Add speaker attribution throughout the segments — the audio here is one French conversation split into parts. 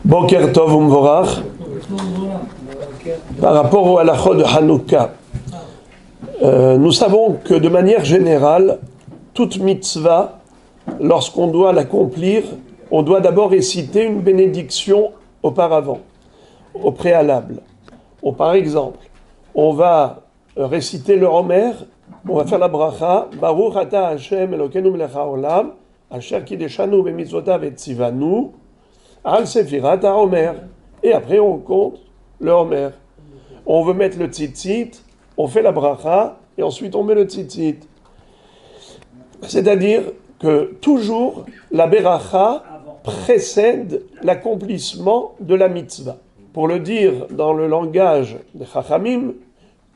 Speaker 1: Boker Tov Umvorach. Par rapport au halachot de Hanouka, nous savons que de manière générale, toute mitzvah, lorsqu'on doit l'accomplir, on doit d'abord réciter une bénédiction auparavant, au préalable. Par exemple, on va réciter le Homer, on va faire la bracha, Baruch ata Hashem Elokeinu melech haolam, asher kideshanu b'mitzvotav et tzivanu, al sefirat ha-Homer. Et après on compte le Homer. On veut mettre le tzitzit, on fait la bracha, et ensuite on met le tzitzit. C'est-à-dire que toujours la beracha précède l'accomplissement de la mitzvah. Pour le dire dans le langage des Chachamim,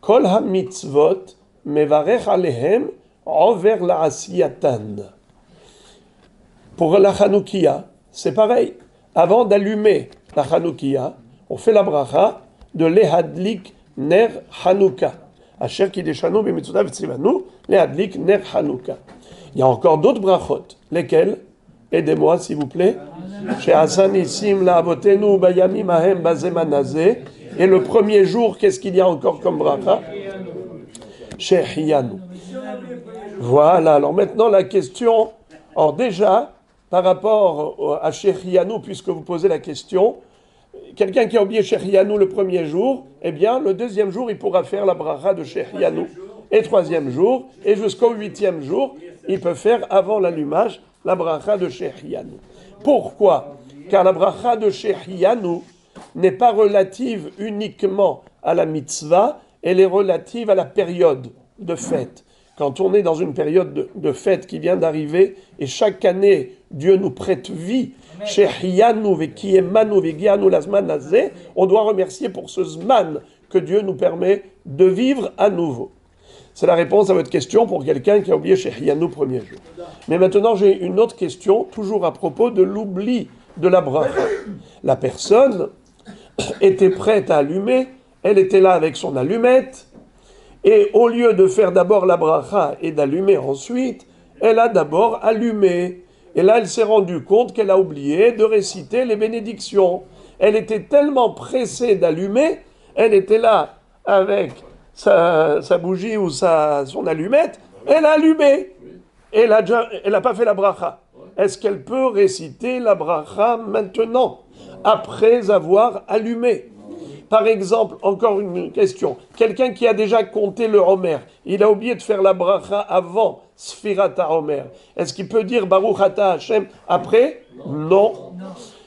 Speaker 1: Kol ha-mitzvot mevarech alehem over la-asiyatan. Pour la Chanoukia, c'est pareil. Avant d'allumer la Chanoukia, on fait la bracha de lehadlik ner Hanouka. Asher kideshanu b'mitzvotav v'tzivanu, lehadlik ner Hanouka. Il y a encore d'autres brachot. Lesquelles? Aidez-moi, s'il vous plaît. Chez Hassan Issim la'avotenu bayamim ahem bazeman hazeh. Et le premier jour, qu'est-ce qu'il y a encore comme bracha? Chez Hiyanu. Voilà. Alors maintenant, la question. Alors déjà, par rapport à Shechianu, puisque vous posez la question, quelqu'un qui a oublié Shechianu le premier jour, eh bien, le deuxième jour, il pourra faire la bracha de Shechianu. Et troisième jour, et jusqu'au 8e jour, il peut faire, avant l'allumage, la bracha de Shechianu. Pourquoi? Car la bracha de Shechianu n'est pas relative uniquement à la mitzvah, elle est relative à la période de fête. Quand on est dans une période de fête qui vient d'arriver, et chaque année, Dieu nous prête vie, on doit remercier pour ce zman que Dieu nous permet de vivre à nouveau. C'est la réponse à votre question pour quelqu'un qui a oublié Shechianu premier jour. Mais maintenant, j'ai une autre question, toujours à propos de l'oubli de la bracha. La personne était prête à allumer, elle était là avec son allumette, et au lieu de faire d'abord la bracha et d'allumer ensuite, elle a d'abord allumé. Et là, elle s'est rendue compte qu'elle a oublié de réciter les bénédictions. Elle était tellement pressée d'allumer, elle était là avec sa bougie ou son allumette, elle a allumé. Elle n'a pas fait la bracha. Est-ce qu'elle peut réciter la bracha maintenant, après avoir allumé? Par exemple, encore une question. Quelqu'un qui a déjà compté le Homer, il a oublié de faire la bracha avant Sfirat HaHomer. Est-ce qu'il peut dire Baruch ata Hashem après? Non.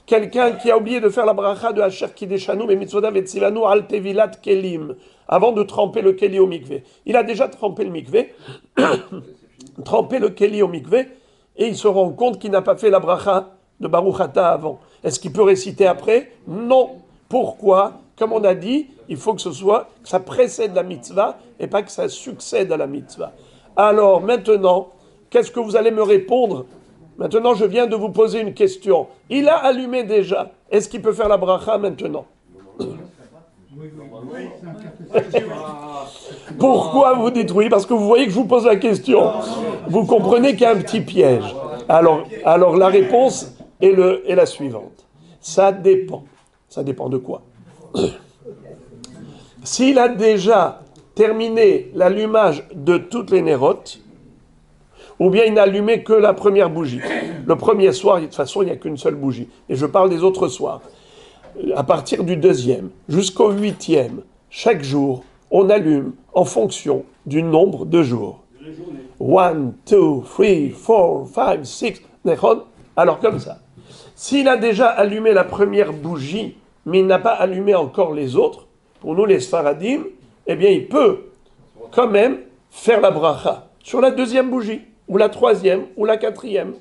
Speaker 1: Quelqu'un qui a oublié de faire la bracha de Asher kideshanu b'mitzvotav et tzivanu al tevilat kelim, avant de tremper le keli au mikvé. Il a déjà trempé le mikvé, trempé le keli au mikvé, et il se rend compte qu'il n'a pas fait la bracha de Baruch ata avant. Est-ce qu'il peut réciter après? Non. Pourquoi? Comme on a dit, il faut que ça précède la mitzvah et pas que ça succède à la mitzvah. Alors maintenant, qu'est-ce que vous allez me répondre? Maintenant, je viens de vous poser une question. Il a allumé déjà. Est-ce qu'il peut faire la bracha maintenant? Pourquoi vous dites oui? Parce que vous voyez que je vous pose la question. Vous comprenez qu'il y a un petit piège. Alors la réponse est la suivante. Ça dépend. Ça dépend de quoi? S'il a déjà terminé l'allumage de toutes les nérotes, ou bien il n'a allumé que la première bougie. Le premier soir, de toute façon, il n'y a qu'une seule bougie. Et je parle des autres soirs. À partir du 2e jusqu'au 8e, chaque jour, on allume en fonction du nombre de jours. 1, 2, 3, 4, 5, 6, nérotes. Alors comme ça. S'il a déjà allumé la première bougie, mais il n'a pas allumé encore les autres, pour nous les Sfaradim, eh bien il peut quand même faire la bracha sur la deuxième bougie, ou la troisième, ou la quatrième,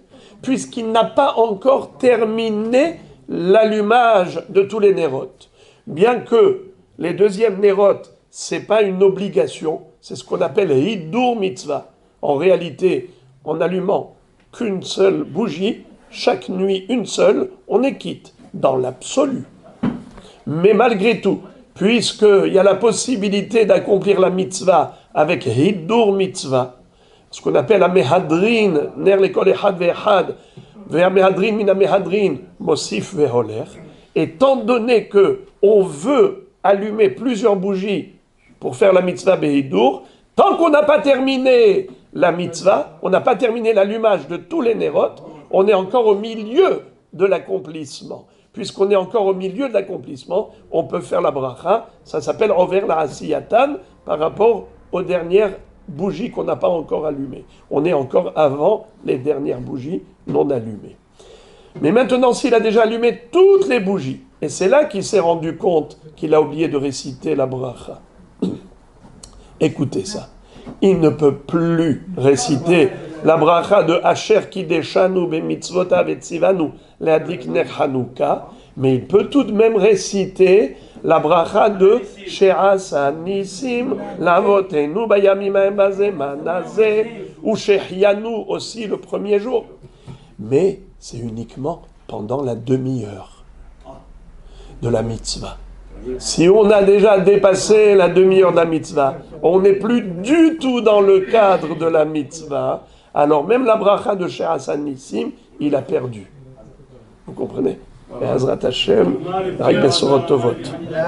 Speaker 1: puisqu'il n'a pas encore terminé l'allumage de tous les nérotes. Bien que les deuxièmes nérotes, c'est pas une obligation, c'est ce qu'on appelle Hiddur Mitzvah. En réalité, en allumant qu'une seule bougie, chaque nuit une seule, on est quitte, dans l'absolu. Mais malgré tout, puisqu'il y a la possibilité d'accomplir la mitzvah avec Hiddur Mitzvah, ce qu'on appelle la Mehadrin, Ner lekol echad ve'echad, ve'amehadrin min amehadrin, Mosif ve'holer, étant donné que on veut allumer plusieurs bougies pour faire la mitzvah Behidur, tant qu'on n'a pas terminé la mitzvah, on n'a pas terminé l'allumage de tous les nérotes, on est encore au milieu de l'accomplissement. Puisqu'on est encore au milieu de l'accomplissement, on peut faire la bracha, ça s'appelle Over la Asiyatan, par rapport aux dernières bougies qu'on n'a pas encore allumées. On est encore avant les dernières bougies non allumées. Mais maintenant, s'il a déjà allumé toutes les bougies, et c'est là qu'il s'est rendu compte qu'il a oublié de réciter la bracha. Écoutez ça. Il ne peut plus réciter la bracha de Asher Kideshanu Bemitzvotav et Tzivanu Leadlik Ner Hanouka, mais il peut tout de même réciter la bracha de She'asa Nisim Lavotenu Bayamim Haem Bazeh Manazeh ou She'hyanu aussi le premier jour. Mais c'est uniquement pendant la demi-heure de la mitzvah. Si on a déjà dépassé la demi-heure de la mitzvah, on n'est plus du tout dans le cadre de la mitzvah, alors même la bracha de She'asa Nisim, il a perdu. Vous comprenez? Et Hazrat Hashem, avec Besorot Tovot.